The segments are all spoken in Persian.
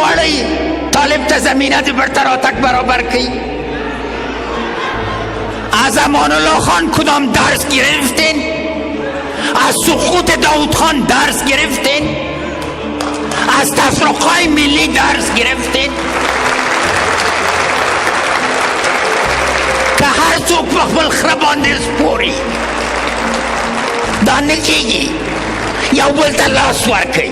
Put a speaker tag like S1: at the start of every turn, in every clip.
S1: غواړئ طالب ته زمینه د برتراتک برابر کړئ؟ از امان الله خان کدام درس گرفتین؟ از سقوط داود خان درس گرفتین؟ از تفرقه ملی درس گرفتین؟ که هر څوک په خپل خره باندې سپوري دا نه کېږي، یو بل ته لاس ورکوئ.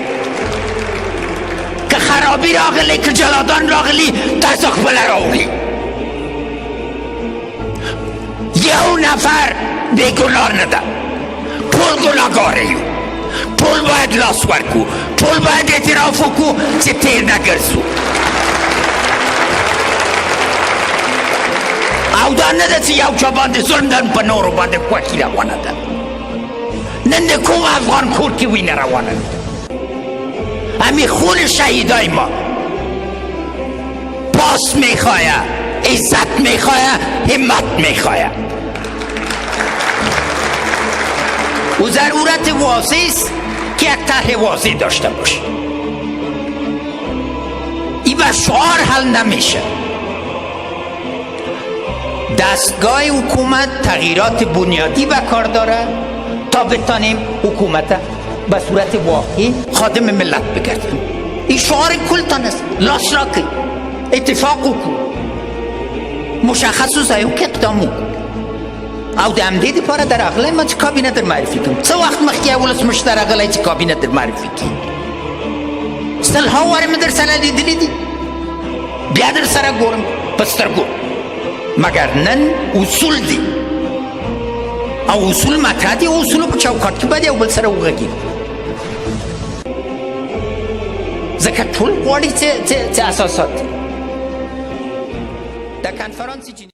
S1: که خرابي راغلی، که جلادان راغلی، تاسو خپله راوړئ. یو نفر بیگناه نه ده، ټول ګناهګاره یو، ټول باید لاس ورکو، ټول باید اعتراف وکړو چې تیر نه ګرځو. او دا نه ده چې یو چا باندې ظلم ده په نورو باندې خوښي روانه ده. نن د کوم افغان کور کې وینه روانه ده؟ همین خون شهیدای ما پاس میخواه، عزت میخواه، همت میخواه. و ضرورت واضح است که یک طرح واضح داشته باشه. این با شعار حل نمیشه. دستگاه حکومت تغییرات بنیادی به کار داره تا بتانیم حکومت به صورت واقعی خادم ملت بگردیم. این شعار کلتان است. لاس را که اتفاق کو مشخص و زیو که اقدامو او د همدې دپاره در اغلی ما چې کابینه در معرفي کوم. څه وخت مخکې ولسمشر در اغلی چې کابینه در معرفي کړي، سلها وارې مې در سره لیدلي دي، بیا در سره ګورم په سترګو. مګر نن اصول دي او اصول مطرح دي. اصولو په چوکاټ کې باید یو بل سره وغږېږو، ځکه ټول غواړي چې اساسات د کنفرانس